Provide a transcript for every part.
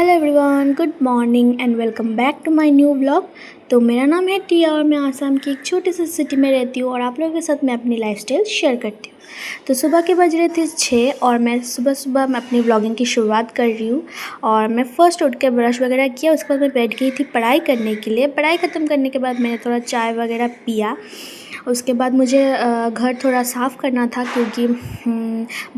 Hello everyone, good morning and welcome back to my new vlog. तो मेरा नाम है टिया और मैं आसाम की एक छोटी सी सिटी में रहती हूँ और आप लोगों के साथ मैं अपनी लाइफस्टाइल शेयर करती हूँ। तो सुबह के बज रहे थे 6 और मैं सुबह मैं अपनी व्लॉगिंग की शुरुआत कर रही हूँ। और मैं फ़र्स्ट उठ के ब्रश वगैरह किया, उसके बाद मैं बैठ गई थी पढ़ाई करने के लिए। पढ़ाई ख़त्म करने के बाद मैंने थोड़ा चाय वगैरह पिया। उसके बाद मुझे घर थोड़ा साफ़ करना था क्योंकि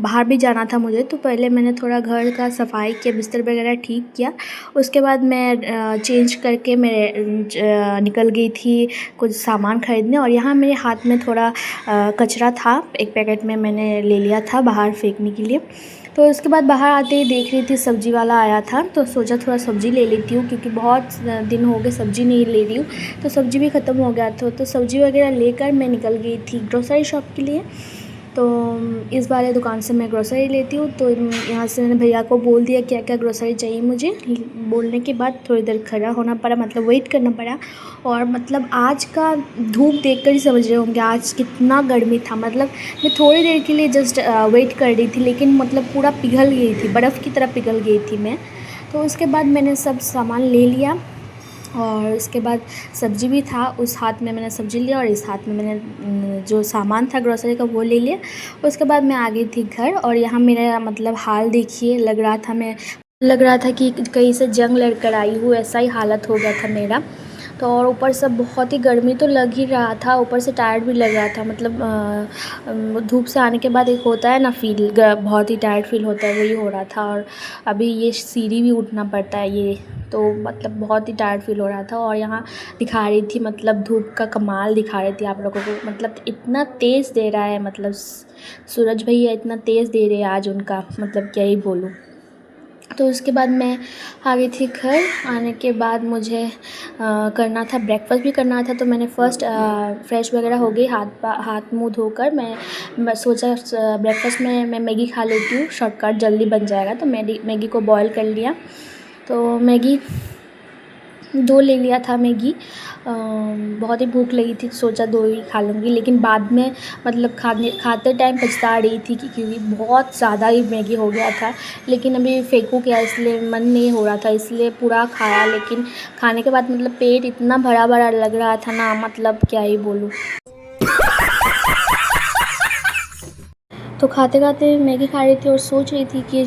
बाहर भी जाना था मुझे। तो पहले मैंने थोड़ा घर का सफाई किया, बिस्तर वगैरह ठीक किया। उसके बाद मैं चेंज करके मैं निकल गई थी कुछ सामान ख़रीदने। और यहाँ मेरे हाथ में थोड़ा कचरा था, एक पैकेट में मैंने ले लिया था बाहर फेंकने के लिए। तो उसके बाद बाहर आते ही देख रही थी सब्ज़ी वाला आया था, तो सोचा थोड़ा सब्ज़ी ले लेती हूँ क्योंकि बहुत दिन हो गए सब्ज़ी नहीं ले रही हूँ। तो सब्ज़ी भी ख़त्म हो गया था, तो सब्ज़ी वगैरह लेकर मैं निकल गई थी ग्रोसरी शॉप के लिए। तो इस वाले दुकान से मैं ग्रोसरी लेती हूँ। तो यहाँ से मैंने भैया को बोल दिया क्या क्या ग्रोसरी चाहिए मुझे। बोलने के बाद थोड़ी देर खड़ा होना पड़ा, मतलब वेट करना पड़ा। और मतलब आज का धूप देखकर ही समझ रहे होंगे आज कितना गर्मी था। मतलब मैं थोड़ी देर के लिए जस्ट वेट कर रही थी, लेकिन मतलब पूरा पिघल गई थी, बर्फ़ की तरह पिघल गई थी मैं। तो उसके बाद मैंने सब सामान ले लिया और उसके बाद सब्ज़ी भी था, उस हाथ में मैंने सब्ज़ी लिया और इस हाथ में मैंने जो सामान था ग्रोसरी का वो ले लिया। उसके बाद मैं आ गई थी घर। और यहाँ मेरा मतलब हाल देखिए, लग रहा था कि कहीं से जंग लड़कर आई हूँ, ऐसा ही हालत हो गया था मेरा। तो और ऊपर से बहुत ही गर्मी तो लग ही रहा था, ऊपर से टायर्ड भी लग रहा था। मतलब धूप से आने के बाद एक होता है ना फील, बहुत ही टायर्ड फील होता है, वही हो रहा था। और अभी ये सीढ़ी भी उठना पड़ता है ये, तो मतलब बहुत ही टायर्ड फील हो रहा था। और यहाँ दिखा रही थी, मतलब धूप का कमाल दिखा रही थी आप लोगों को। मतलब इतना तेज़ दे रहा है, मतलब सूरज भैया इतना तेज़ दे रहे हैं आज उनका, मतलब क्या ही बोलूँ। तो उसके बाद मैं आ गई थी घर। आने के बाद मुझे करना था, ब्रेकफ़ास्ट भी करना था। तो मैंने फ़र्स्ट फ्रेश वगैरह हो गई, हाथ मुँह धोकर मैं सोचा ब्रेकफ़ास्ट में मैं मैगी खा लेती हूँ, शॉर्टकट जल्दी बन जाएगा। तो मैगी को बॉईल कर लिया। तो मैगी 2 ले लिया था मैगी। बहुत ही भूख लगी थी, सोचा 2 ही खा लूँगी, लेकिन बाद में मतलब खाते टाइम पछता रही थी क्योंकि बहुत ज़्यादा ही मैगी हो गया था। लेकिन अभी फेंकूँ क्या, इसलिए मन नहीं हो रहा था, इसलिए पूरा खाया। लेकिन खाने के बाद मतलब पेट इतना भरा भरा लग रहा था ना, मतलब क्या ही बोलूँ। तो खाते खाते मैगी खा रही थी और सोच रही थी कि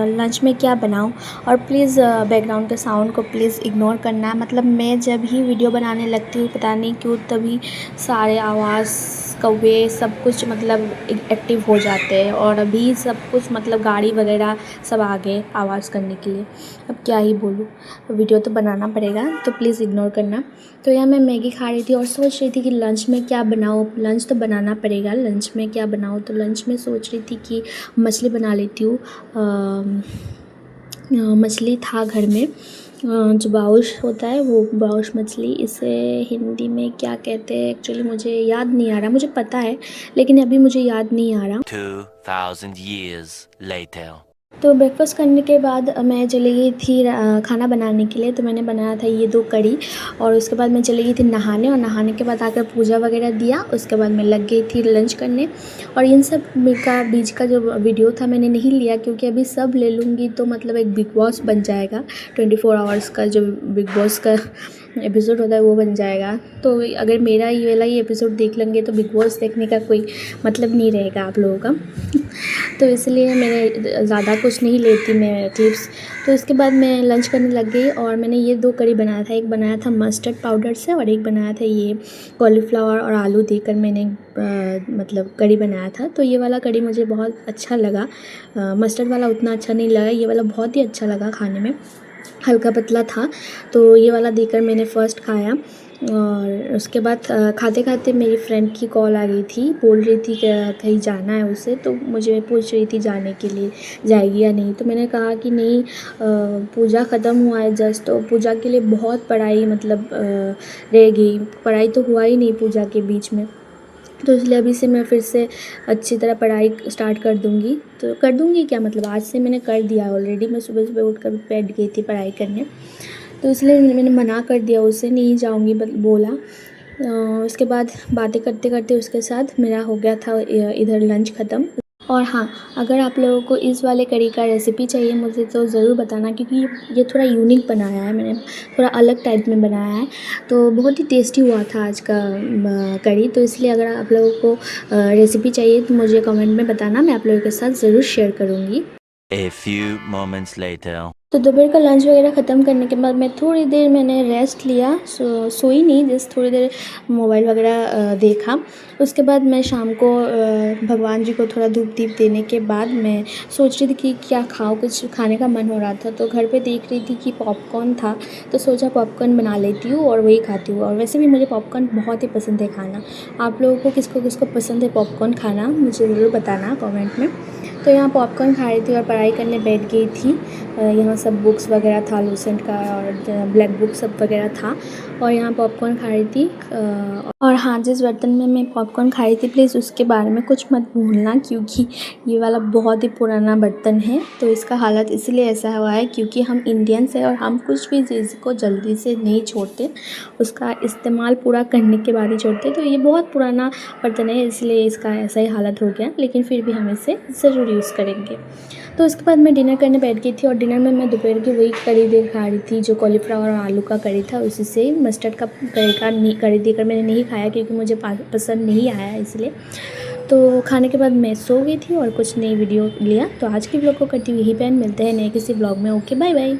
लंच में क्या बनाऊं। और प्लीज़ बैकग्राउंड के साउंड को प्लीज़ इग्नोर करना। मतलब मैं जब ही वीडियो बनाने लगती हूँ पता नहीं क्यों तभी सारे आवाज़, कौवे, सब कुछ मतलब एक्टिव हो जाते हैं। और अभी सब कुछ मतलब गाड़ी वगैरह सब आ गए आवाज़ करने के लिए। अब क्या ही बोलूँ, वीडियो तो बनाना पड़ेगा, तो प्लीज़ इग्नोर करना। तो यहाँ मैं मैगी खा रही थी और सोच रही थी कि लंच में क्या बनाऊँ। लंच तो बनाना पड़ेगा, लंच में क्या बनाऊँ। तो लंच में सोच रही थी कि मछली बना लेती हूँ। मछली था घर में, जो बाउश होता है वो बाउश मछली, इसे हिंदी में क्या कहते हैं एक्चुअली मुझे याद नहीं आ रहा। मुझे पता है लेकिन अभी मुझे याद नहीं आ रहा। 2000 years later. तो ब्रेकफ़ास्ट करने के बाद मैं चली गई थी खाना बनाने के लिए। तो मैंने बनाया था ये 2 कढ़ी। और उसके बाद मैं चली गई थी नहाने, और नहाने के बाद आकर पूजा वगैरह दिया। उसके बाद मैं लग गई थी लंच करने। और इन सब का बीच का जो वीडियो था मैंने नहीं लिया क्योंकि अभी सब ले लूँगी तो मतलब एक बिग बॉस बन जाएगा। 24 आवर्स का जो बिग बॉस का एपिसोड होता है वो बन जाएगा। तो अगर मेरा ये वाला ही एपिसोड देख लेंगे तो बिग बॉस देखने का कोई मतलब नहीं रहेगा आप लोगों का। तो इसलिए मैंने ज़्यादा कुछ नहीं लेती मैं क्लिप्स। तो इसके बाद मैं लंच करने लग गई और मैंने ये 2 करी बनाया था। एक बनाया था मस्टर्ड पाउडर से और एक बनाया था ये कॉलीफ्लावर और आलू देकर मैंने मतलब करी बनाया था। तो ये वाला करी मुझे बहुत अच्छा लगा। मस्टर्ड वाला उतना अच्छा नहीं लगा, ये वाला बहुत ही अच्छा लगा खाने में, हल्का पतला था। तो ये वाला देकर मैंने फ़र्स्ट खाया। और उसके बाद खाते खाते मेरी फ्रेंड की कॉल आ गई थी, बोल रही थी कि कहीं जाना है उसे। तो मुझे पूछ रही थी जाने के लिए जाएगी या नहीं। तो मैंने कहा कि नहीं, पूजा ख़त्म हुआ है जस्ट, तो पूजा के लिए बहुत पढ़ाई मतलब रह गई, पढ़ाई तो हुआ ही नहीं पूजा के बीच में। तो इसलिए अभी से मैं फिर से अच्छी तरह पढ़ाई स्टार्ट कर दूँगी। तो कर दूँगी क्या, मतलब आज से मैंने कर दिया ऑलरेडी। मैं सुबह सुबह उठकर बैठ गई थी पढ़ाई करने। तो इसलिए मैंने मना कर दिया उसे, नहीं जाऊँगी बोला। उसके बाद बातें करते करते उसके साथ मेरा हो गया था इधर लंच ख़त्म। और हाँ, अगर आप लोगों को इस वाले करी का रेसिपी चाहिए मुझे तो ज़रूर बताना, क्योंकि ये थोड़ा यूनिक बनाया है मैंने, थोड़ा अलग टाइप में बनाया है, तो बहुत ही टेस्टी हुआ था आज का करी। तो इसलिए अगर आप लोगों को रेसिपी चाहिए तो मुझे कमेंट में बताना, मैं आप लोगों के साथ ज़रूर शेयर करूँगी। A few moments later. तो दोपहर का लंच वगैरह ख़त्म करने के बाद मैं थोड़ी देर मैंने रेस्ट लिया, सोई नहीं, जस्ट थोड़ी देर मोबाइल वगैरह देखा। उसके बाद मैं शाम को भगवान जी को थोड़ा धूप दीप देने के बाद मैं सोच रही थी कि क्या खाऊं, कुछ खाने का मन हो रहा था। तो घर पे देख रही थी कि पॉपकॉर्न था, तो सोचा पॉपकॉर्न बना लेती हूँ और वही खाती हूँ। और वैसे भी मुझे पॉपकॉर्न बहुत ही पसंद है खाना। आप लोगों को किसको किसको पसंद है पॉपकॉर्न खाना, मुझे ज़रूर बताना कमेंट में। तो यहाँ पॉपकॉर्न खा रही थी और पढ़ाई करने बैठ गई थी। यहाँ सब बुक्स वगैरह था, लूसेंट का और ब्लैक बुक सब वगैरह था, और यहाँ पॉपकॉर्न खा रही थी। और हाँ, जिस बर्तन में मैं पॉपकॉर्न खाई थी प्लीज़ उसके बारे में कुछ मत भूलना, क्योंकि ये वाला बहुत ही पुराना बर्तन है। तो इसका हालत इसलिए ऐसा हुआ है क्योंकि हम इंडियंस हैं और हम कुछ भी चीज़ को जल्दी से नहीं छोड़ते, उसका इस्तेमाल पूरा करने के बाद ही छोड़ते। तो ये बहुत पुराना बर्तन है, इसलिए इसका ऐसा ही हालत हो गया, लेकिन फिर भी हम इसे ज़रूर यूज़ करेंगे। तो उसके बाद मैं डिनर करने बैठ गई थी, और डिनर में मैं दोपहर की वही करी देख खा रही थी जो कॉलीफ्लावर और आलू का करी था, उसी से मस्टर्ड का करी देकर मैंने नहीं खाया क्योंकि मुझे पसंद नहीं आया इसलिए। तो खाने के बाद मैं सो गई थी और कुछ नई वीडियो लिया। तो आज की ब्लॉग को करती हुई यही पे एंड, मिलते हैं नए किसी ब्लॉग में। Okay, bye bye.